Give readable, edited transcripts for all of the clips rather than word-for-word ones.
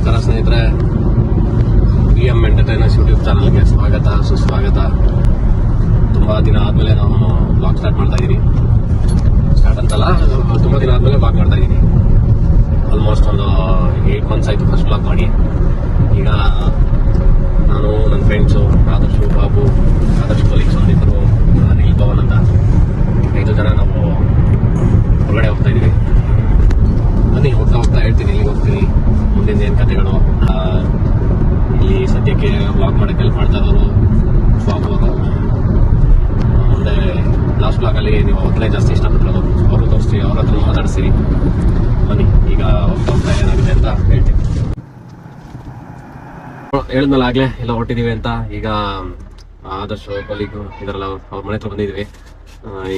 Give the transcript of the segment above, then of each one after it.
ನಮಸ್ಕಾರ ಸ್ನೇಹಿತರೆ, PM entertainers YouTube ಚಾನಲ್ಗೆ ಸ್ವಾಗತ ಸುಸ್ವಾಗತ. ತುಂಬ ದಿನ ಆದಮೇಲೆ ನಾವು ಬ್ಲಾಗ್ ಸ್ಟಾರ್ಟ್ ಮಾಡ್ತಾ ಇದ್ದೀನಿ. ಸ್ಟಾರ್ಟ್ ಅಂತಲ್ಲ, ತುಂಬ ದಿನ ಆದಮೇಲೆ ಬ್ಲಾಗ್ ಮಾಡ್ತಾ ಇದ್ದೀನಿ. ಆಲ್ಮೋಸ್ಟ್ ಒಂದು 8 months ಆಯಿತು ಫಸ್ಟ್ ಬ್ಲಾಗ್ ಮಾಡಿ. ಈಗ ನಾನು, ನನ್ನ ಫ್ರೆಂಡ್ಸು ಆದರ್ಶು, ಬಾಬು, ಆದರ್ಶ್ ಕೊಲೀಗ್ಸ್ ಒಂದಿಬ್ಬರು, ಅನಿಲ್, ಪವನ್ ಅಂತ 5 ಜನ ನಾವು ಹೊರಗಡೆ ಹೋಗ್ತಾ ಇದ್ದೀವಿ. ಬನ್ನಿ, ಹೋಗ್ತಾ ಹೇಳ್ತೀನಿ ಇಲ್ಲಿಗೆ ಹೋಗ್ತೀನಿ, ಮುಂದಿನ ಏನು ಕಥೆಗಳು. ಇಲ್ಲಿ ಸದ್ಯಕ್ಕೆ ಬ್ಲಾಗ್ ಮಾಡೋಕ್ಕೆ ಹೆಲ್ಪ್ ಮಾಡ್ತಾ ಇರೋರು ಬಾಬು ಅವರು. ಮುಂದೆ ಲಾಸ್ಟ್ ಬ್ಲಾಗಲ್ಲಿ ನೀವು ಅವ್ರನ್ನೇ ಜಾಸ್ತಿ ಇಷ್ಟಪಟ್ಟಿರೋದು, ಅವರು ತೋರಿಸ್ತೀವಿ, ಅವ್ರ ಹತ್ರ ಮಾತಾಡಿಸ್ತೀರಿ. ಬನ್ನಿ, ಈಗ ಹೋಗ್ತಾ ಏನಾಗಿದೆ ಅಂತ ಹೇಳ್ತೀನಿ. ಹೇಳಿದ್ಮೇಲೆ ಆಗಲೇ ಎಲ್ಲ ಹೊಟ್ಟಿದ್ದೀವಿ ಅಂತ. ಈಗ ಆದರ್ಶ್ ಕೊಲೀಗು ಇದರಲ್ಲ ಅವ್ರ ಮನೆ ಹತ್ರ ಬಂದಿದ್ದೀವಿ.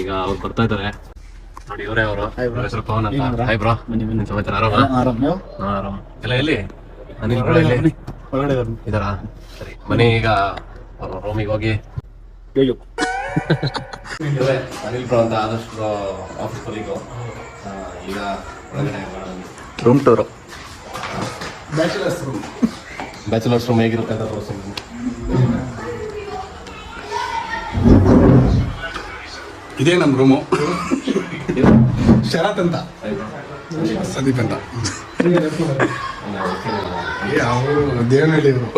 ಈಗ ಅವ್ರು ಬರ್ತಾ ಇದ್ದಾರೆ ನೋಡಿ. ಇವರೇ ಅವರು, ಹೆಸರು ಪವನ್ ಅಂತ. ಹಾಯ್ ಬ್ರೋ, ಸಮಾಚಾರ? ಆರಾಮ ಎಲ್ಲ? ಎಲ್ಲಿ ಅನಿಲ್ ಬ್ರೋ ಇದಾರಾ? ಸರಿ ಬನ್ನಿ, ಈಗ ಅವ್ರ ರೂಮಿಗೆ ಹೋಗಿ. ಅನಿಲ್ ಬ್ರೋ ಅಂತ, ಆದರ್ಶ್ ಬ್ರೋ ಆಫೀಸ್ ಕೊಲೀಗು. ಈಗ ಒಳಗಡೆ ರೂಮ್ ಟೂರು, ಬ್ಯಾಚುಲರ್ಸ್ ರೂಮ್ ಹೇಗಿರುತ್ತೆ ಅಂತ ತೋರಿಸ್ತೀನಿ. ಇದೇ ನಮ್ಮ ರೂಮು. ಶರತ್ ಅಂತ, ಸಂದೀಪ್ ಅಂತ, ಅವರು ದೇವನಹಳ್ಳಿ ಅವರು.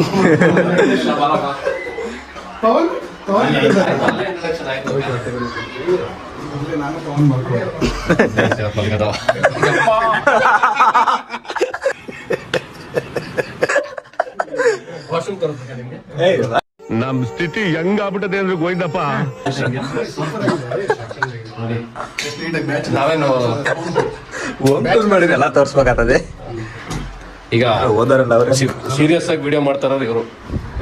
ನಾನು ಪವನ್ ನಮ್ ಸ್ಥಿತಿ ಹೆಂಗ್ ಆಗ್ಬಿಟ್ಟದೆ ಅಂದ್ರೆ ಗೋಯ್ದಪ್ಪ. ನಾವೇನು ಮಾಡಿದ್ರೆ ಎಲ್ಲ ತೋರ್ಸ್ಬೇಕಾಗ್ತದೆ. ಈಗ ಸೀರಿಯಸ್ ಆಗಿ ವಿಡಿಯೋ ಮಾಡ್ತಾರ ಇವರು,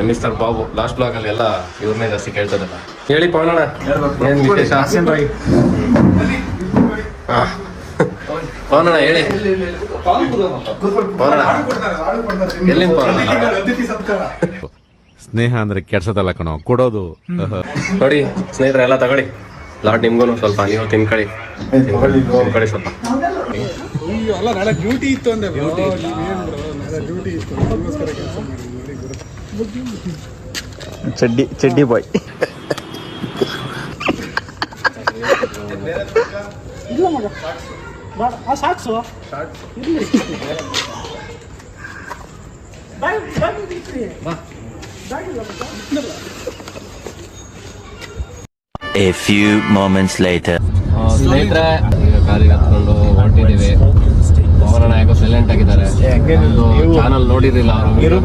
ಮಿಸ್ಟರ್ ಬಾಬು. ಲಾಸ್ಟ್ ಬ್ಲಾಗ್ ಅಲ್ಲಿ ಎಲ್ಲ ಇವ್ರನ್ನೇ ಜಾಸ್ತಿ ಕೇಳ್ತದಲ್ಲ. ಹೇಳಿ ಪವನಣ್ಣ, ಏನ್ ವಿಶೇಷ? ಪವನಣ್ಣ ಹೇಳಿ. ಪವನಣ್ಣ ಎಲ್ಲಿಂದ ಪವನಣ್ಣ? ಸ್ನೇಹ ಅಂದ್ರೆ ಕೆಡ್ಸದಲ್ಲ ಕಣೋ, ಕೊಡೋದು. ನೋಡಿ ಸ್ನೇಹಿತರೆ, ಎಲ್ಲ ತಗೊಳ್ಳಿ. ಲಾಟ್ ನಿಮ್ಗೂ ಸ್ವಲ್ಪ, ನೀವು ತಿನ್ಕೊಳ್ಳಿ ಸ್ವಲ್ಪ. ಅಲ್ಲ, ನಾಳೆ ಡ್ಯೂಟಿ ಇತ್ತು ಅಂದೆ. ಡ್ಯೂಟಿ ಇತ್ತು, ಚಡ್ಡಿ boy. Socks A few moments later. ಸ್ನೇಹಿತರೆ, ಈಗ ಕಾರಿಗೆ ಹತ್ಕೊಂಡು ಹೊರಟಿದ್ದೀವಿ. ಪವನಣ್ಣ ಯಾಕೋ ಸೈಲೆಂಟ್ ಆಗಿದ್ದಾರೆ. ಚಾನಲ್ ನೋಡಿರಲಿಲ್ಲ ಅವರು,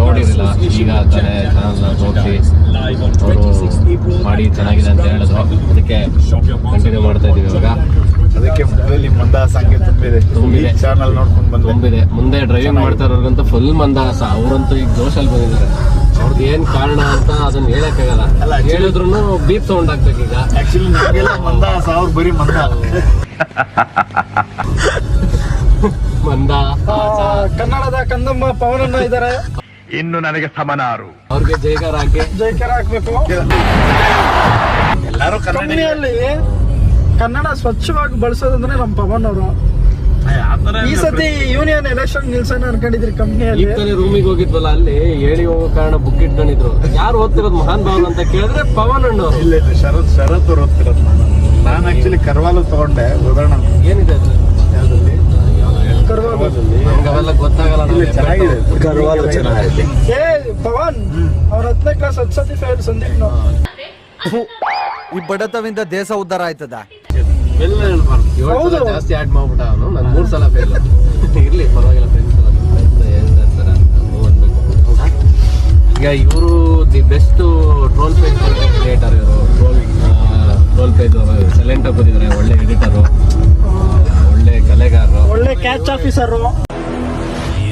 ನೋಡಿರಲಿಲ್ಲ. ಈಗ ತಾನೇ ಚಾನಲ್ ತೋರಿಸಿ ಅವರು ಮಾಡಿ ಚೆನ್ನಾಗಿದೆ ಅಂತ ಹೇಳಿದ್ರು. ಅದಕ್ಕೆ ಕಂಟಿನ್ಯೂ ಮಾಡ್ತಾ ಇದೀವಿ ಇವಾಗ. ಅದಕ್ಕೆ ಮಂದಹಾಸ ಹಂಗೆ ತುಂಬಿದೆ. ಚಾನಲ್ ನೋಡ್ಕೊಂಡು ಬಂದು ತುಂಬಿದೆ. ಮುಂದೆ ಡ್ರೈವಿಂಗ್ ಮಾಡ್ತಾ ಇರೋರ್ಗಂತೂ ಫುಲ್ ಮಂದಹಾಸ. ಅವರಂತೂ ಈಗ ಜೋಶಲ್ಲಿ ಬಂದಿದ್ದಾರೆ. ಅವ್ರದ್ದು ಏನ್ ಕಾರಣ ಅಂತ ಅದನ್ನ ಹೇಳಕ್ಕಾಗಲ್ಲ. ಹೇಳಿದ್ರು ಬೀಪ್ ಸೌಂಡ್ ಆಗ್ಬೇಕು. ಈಗ ಆಕ್ಚುಲಿ ನಮಗೆಲ್ಲ ಮಂದಹಾಸ, ಅವ್ರು ಬರೀ ಮಂದ. ಕನ್ನಡದ ಕಂದಮ್ಮ ಪವನಣ್ಣ ಇದ್ದಾರೆ. ಇನ್ನು ನನಗೆ ಸಮನಾರು. ಅವ್ರಿಗೆ ಜೈಕಾರ ಹಾಕ್ಬೇಕು. ಎಲ್ಲಾರು ಕಂಪನಿಯಲ್ಲಿ ಕನ್ನಡ ಸ್ವಚ್ಛವಾಗಿ ಬಳಸೋದಂದ್ರೆ ನಮ್ಮ ಪವನ್ ಅವರು. ಈ ಸತಿ ಯೂನಿಯನ್ ಎಲೆಕ್ಷನ್ ನಿಲ್ಸೋಣ ಅನ್ಕೊಂಡಿದ್ರಿ ಕಂಪ್ನಿಯಲ್ಲಿ. ಈಗ ರೂಮಿಗೆ ಹೋಗಿದ್ವಲ್ಲ, ಅಲ್ಲಿ ಹೇಳಿ ಹೋಗೋ ಕಾರಣ ಬುಕ್ ಇಟ್ಕೊಂಡಿದ್ರು. ಯಾರು ಓದ್ತಿರೋದು ಮಹಾನ್ ಭಾವನ್ ಅಂತ ಕೇಳಿದ್ರೆ ಪವನ್ ಅಣ್ಣವ್ರು. ಇಲ್ಲ, ಶರತ್ ಅವ್ರು ಓದ್ತಿರೋದು. ನಾನು ಆಕ್ಚುಲಿ ಕರ್ವಾಲು ತಗೊಂಡೆ, ಉದಾಹರಣ ಏನಿದೆ ಅದು? ನಮ್ಗೆ ಅವೆಲ್ಲ ಗೊತ್ತಾಗಲ್ಲ. ಚೆನ್ನಾಗಿದೆ ಕರ್ವಾಲು, ಚೆನ್ನಾಗಿದೆ. ಪವನ್ ಅವ್ರ 10ನೇ ಕ್ಲಾಸ್ 10 ಸತಿ ಫೇಲ್. ಸಂದೀಪ್ ಈ ಬಡತವಿಂದ ದೇಶ ಉದ್ಧಾರ ಆಯ್ತದ. ಜಾಸ್ತಿ ಆಡ್ ಮಾಡ್ಬಿಟ್ಟ ಅವನು. ನಾನು 3 ಸಲ ಫೇಲ್. ಇರ್ಲಿ ಪರವಾಗಿಲ್ಲ, ಫ್ರೆಂಡ್ಸ್ ಹೇಳ್ತಾರೆ ಅನ್ಬೇಕು. ಈಗ ಇವರು the best troll page creator. ಇವರು ಟ್ರೋಲ್ ಪೇಜ್ ಸೈಲೆಂಟ್ ಆಗಿ ಬಂದಿದ್ದಾರೆ. ಒಳ್ಳೆ ಎಡಿಟರು, ಒಳ್ಳೆ ಕಲೆಗಾರರು, ಒಳ್ಳೆ ಕ್ಯಾಚ್ ಆಫೀಸರು.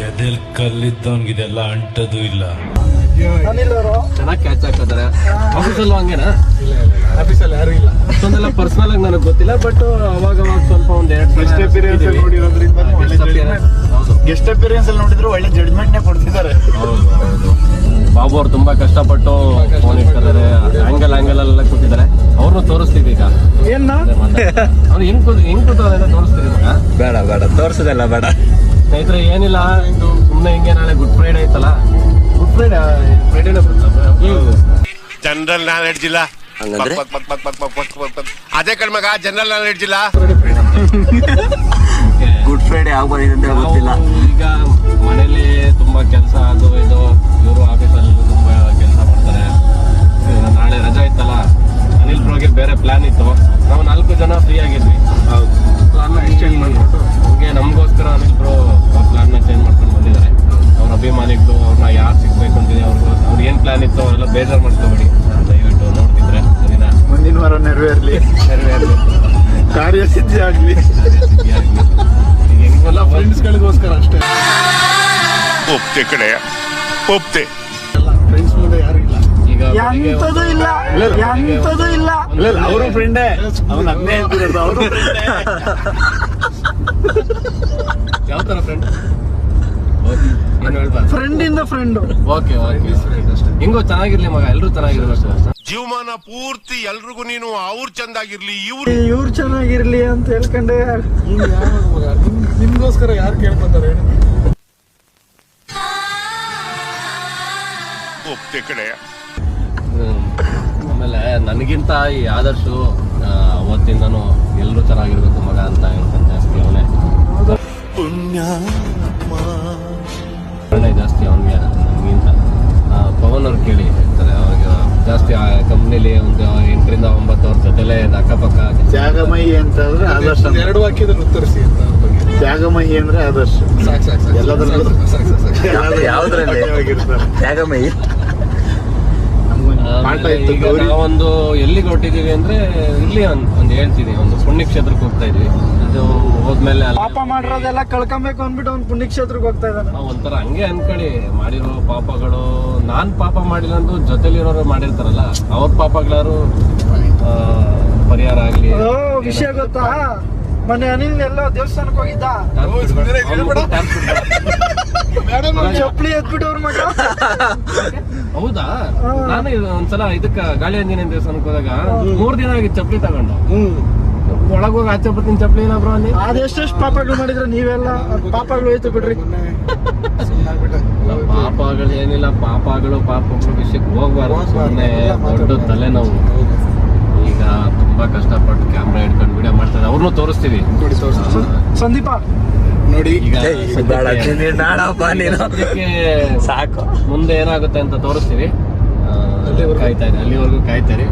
ಎದೆಲ್ ಕಲ್ಲಿದ್ದವನ್ಗಿದೆಲ್ಲ ಅಂಟದು ಇಲ್ಲ. ಅನಿಲ್ ಅವರು ಚೆನ್ನಾಗಿ ಕ್ಯಾಚ್ ಹಾಕಿದ್ದಾರೆ. ಆಫೀಸಲ್ಲೂ ಹಂಗೇನಾ? ಆಫೀಸಲ್ಲಿ ಯಾರು ಇಲ್ಲ. ಅಷ್ಟೊಂದೆಲ್ಲ ಪರ್ಸನಲ್ ಆಗಿ ನನಗೆ ಗೊತ್ತಿಲ್ಲ. ಬಟ್ ಅವಾಗ ಸ್ವಲ್ಪ ಒಂದೆರಡು ಗೆಸ್ಟ್ ಅಪಿಯರೆನ್ಸ್ ಅಲ್ಲಿ ನೋಡಿದ್ರು ಒಳ್ಳೆ ಜಡ್ಜ್ಮೆಂಟ್ ಕೊಡ್ತಿದ್ದಾರೆ. ಬಾಬು ಅವ್ರು ತುಂಬಾ ಕಷ್ಟಪಟ್ಟು ಫೋನ್ ಇಟ್ತಾರೆ. ಆಂಗಲ್ ಎಲ್ಲ ಕೂತಿದ್ದಾರೆ. ಅವ್ರನ್ನ ತೋರಿಸ್ತೀವಿ ಈಗ. ಅವ್ರು ಹೆಂಗ್ ಕೂತಾರೆ ಅಂತ ತೋರಿಸ್ತೀವಿ. ಬೇಡ ತೋರಿಸೋದಲ್ಲ ಬೇಡ. ಸ್ನೇಹಿತರೆ, ಏನಿಲ್ಲ, ಸುಮ್ಮನೆ ಹಿಂಗೆ ನಾಳೆ ಗುಡ್ ಫ್ರೈಡೆ ಐತಲ್ಲ, ಗುಡ್ ಫ್ರೈಡೇನೇ ಬರುತ್ತಲ್ಲ. ಜನರಲ್ ನಾಲೆಡ್ಜ್ ಇಲ್ಲ ಅದೇ ಕಣ್ಮಗ ಜನರಲ್ ನಾಲೆಡ್ಜ್ ಇಲ್ಲ. ಗುಡ್ ಫ್ರೈಡೆ ಯಾವ ಬಂದಿದೆ ಅಂತ ನಾವು ಗೊತ್ತಿಲ್ಲ. ಈಗ ಮನೇಲಿ ತುಂಬಾ ಕೆಲಸ, ಅದು ಇದು, ಇವರು ಆಫೀಸಲ್ಲಿ ತುಂಬಾ ಕೆಲಸ ಮಾಡ್ತಾರೆ. ನಾಳೆ ರಜಾ ಇತ್ತಲ್ಲ, ಅನಿಲ್ ಬ್ರೋಗೆ ಬೇರೆ ಪ್ಲಾನ್ ಇತ್ತು. ನಾವು 4 ಜನ ಫ್ರೀ ಆಗಿದ್ವಿ. ಪ್ಲಾನ್ನ ಎಕ್ಸ್ಚೇಂಜ್ ಮಾಡ್ಬಿಟ್ಟು ಹಂಗೆ ನಮಗೋಸ್ಕರ ಅನಿಲ್ ಬ್ರೋ ಪ್ಲಾನ್ನ ಚೇಂಜ್ ಮಾಡ್ಕೊಂಡು ಬಂದಿದ್ದಾರೆ. ಅವ್ರ ಅಭಿಮಾನಿಗಳು ಅವ್ರನ್ನ ಯಾರು ಸಿಗ್ಬೇಕು ಅಂತಿದೆ, ಅವ್ರು ಏನು ಪ್ಲಾನ್ ಇತ್ತು ಅವರೆಲ್ಲ ಬೇಜಾರು ಮಾಡ್ಕೋಬೇಡಿ. ದಯವಿಟ್ಟು ನೋಡ್ತಿದ್ರೆ ಸರಿನಾ, ಮುಂದಿನ ವಾರ ನೆರವೇರ್ಲಿ, ಕಾರ್ಯಸಿದ್ಧಿ ಆಗ್ಲಿ. ಈಗ ಹೆಂಗೆಲ್ಲ ಫ್ರೆಂಡ್ಸ್ಗಳಿಗೋಸ್ಕರ ಅಷ್ಟೇ. ಒಪ್ತೆ ಕಡೆ ಒಪ್ತೆ. ಫ್ರೆಂಡ್ಸ್ ಮುಂದೆ ಯಾರು ಇಲ್ಲ. ಈಗ ಬೆಳಿಗ್ಗೆ ಎಂತದೂ ಇಲ್ಲ, ಎಂತದೂ ಇಲ್ಲ. ಅವರು ಫ್ರೆಂಡೇ, ಅವನು ಅದನ್ನೇ ಹೇಳ್ತಿರೋದು. ಅವರು ಯಾವ ತರ ಫ್ರೆಂಡ್ ಏನು ಹೇಳ್ಬಾರ್ದು. ಫ್ರೆಂಡ್ ಇಂದ ಫ್ರೆಂಡ್. ಓಕೆ ಹೆಂಗೋ ಚೆನ್ನಾಗಿರ್ಲಿ ಮಗ, ಎಲ್ಲರೂ ಚೆನ್ನಾಗಿರ್ಬೇಕು. ಜೀವಮಾನ ಪೂರ್ತಿ ಎಲ್ರಿಗೂ ನೀನು ಅವ್ರು ಚಂದಾಗಿರ್ಲಿ ಇವ್ರು ಇವ್ರು ಚೆನ್ನಾಗಿರ್ಲಿ ಅಂತ ಹೇಳ್ಕೊಂಡೆ. ನೀನ್ ಯಾವಾಗ ಮಗ ನಿಮ್ಗೋಸ್ಕರ ಯಾರು ಕೇಳ್ಕೊತಾರೆ ಹೇಳಿ? ಒಪ್ತೆ ಕಡೆ. ಆಮೇಲೆ ನನಗಿಂತ ಈ ಆದರ್ಶು ಅವತ್ತಿಂದನೂ ಎಲ್ಲರೂ ಚೆನ್ನಾಗಿರ್ಬೇಕು ಮಗ ಅಂತ ಹೇಳ್ತಾನೆ ಜಾಸ್ತಿ. ಅವನೇ ಜಾಸ್ತಿ ಅವನಿಗೆ ನನಗಿಂತ. ಪವನ್ ಅವ್ರು ಕೇಳಿ ಹೇಳ್ತಾರೆ, ಅವಾಗ ಜಾಸ್ತಿ ಆ ಕಂಪ್ನಿಲಿ ಒಂದು 8 ರಿಂದ 9 ವರ್ಷ ಜೊತೆಲೇ ಅಕ್ಕಪಕ್ಕ. ತ್ಯಾಗಮಯಿ ಅಂತಂದ್ರೆ ಆದರ್ಶ. 2 ವಾಕ್ಯದಲ್ಲಿ ಉತ್ತರಿಸಿ ಅಂತ ಅವ್ರ ಬಗ್ಗೆ. ತ್ಯಾಗಮಯಿ ಅಂದ್ರೆ ಆದರ್ಶ. ಸಾಕು ಎಲ್ಲದರಲ್ಲೂ ಯಾವ್ದ್ರಲ್ಲಿ? ತ್ಯಾಗಮಯಿ. ಪಾಠ ಇತ್ತು. ಈಗ ನಾವೊಂದು ಎಲ್ಲಿಗೆ ಹೊರಟಿದೀವಿ ಅಂದ್ರೆ, ಇಲ್ಲಿ ಒಂದು ಹೇಳ್ತೀನಿ, ಒಂದು ಪುಣ್ಯಕ್ಷೇತ್ರಕ್ಕೆ ಹೋಗ್ತಾ ಇದೀವಿ. ಅದು ಹೋದ್ಮೇಲೆ ಪಾಪ ಮಾಡಿರೋದೆಲ್ಲ ಕಳ್ಕೊಬೇಕು ಅಂದ್ಬಿಟ್ಟು ಅವ್ನು ಪುಣ್ಯಕ್ಷೇತ್ರಕ್ಕೆ ಹೋಗ್ತಾ ಇದ್ದಾನೆ. ನಾವು ಒಂಥರ ಹಂಗೆ ಅನ್ಕೊಳ್ಳಿ, ಮಾಡಿರೋ ಪಾಪಗಳು ನಾನ್ ಪಾಪ ಮಾಡಿಲ್ಲ ಅಂದ್ರೂ ಜೊತೆಲಿರೋರು ಮಾಡಿರ್ತಾರಲ್ಲ, ಅವ್ರ ಪಾಪಗಳಾರು ಪರಿಹಾರ ಆಗ್ಲಿ. ಓ, ವಿಷಯ ಗೊತ್ತಾ? ಮೊನ್ನೆ ಅನಿಲ್ ಎಲ್ಲೋ ದೇವಸ್ಥಾನಕ್ಕೆ ಹೋಗಿದ್ದ, ಚಪ್ಪಲಿ ಎತ್ಬಿಟ್ಟು ಅವ್ರ ಮಗ. ಹೌದಾ? ನಾನು ಒಂದ್ಸಲ ಇದಕ್ಕ ಗಾಳಿ ಆಂಜನೇಯ ದೇವಸ್ಥಾನಕ್ಕೆ ಹೋದಾಗ 3 ದಿನ ಆಗಿತ್ತು ಚಪ್ಪಲಿ ತಗೊಂಡು. ಒಳಗೋಗಿ ಆಚೆ ಬರ್ತೀನಿ ಚಪ್ಪಲಿ ಇಲ್ಲ ಬ್ರೋ ಅಲ್ಲಿ. ಅದೆಷ್ಟೆಷ್ಟು ಪಾಪಗಳು ಮಾಡಿದ್ರೆ ನೀವೆಲ್ಲ, ಪಾಪಗಳು ಹೋಯ್ತು ಬಿಡ್ರಿ. ಪಾಪಗಳು ಏನಿಲ್ಲ, ಪಾಪಗಳು ವಿಷಯಕ್ಕೆ ಹೋಗ್ಬಾರ್ದು. ಸುಮ್ಮನೆ ದೊಡ್ಡ ತಲೆನೋವು. ಈಗ ತುಂಬಾ ಕಷ್ಟಪಟ್ಟು ಕ್ಯಾಮ್ರಾ ಹಿಡ್ಕೊಂಡು ವಿಡಿಯೋ ಮಾಡ್ತಾರೆ, ಅವ್ರನ್ನೂ ತೋರಿಸ್ತೀವಿ. ಸಂದೀಪ ನೋಡಿ, ಈಗ ಸಾಕು. ಮುಂದೆ ಏನಾಗುತ್ತೆ ಅಂತ ತೋರಿಸ್ತೀವಿ. ಕಾಯ್ತಾ ಇರಿ, ಅಲ್ಲಿವರೆಗೂ ಕಾಯ್ತಾ ಇರಿ.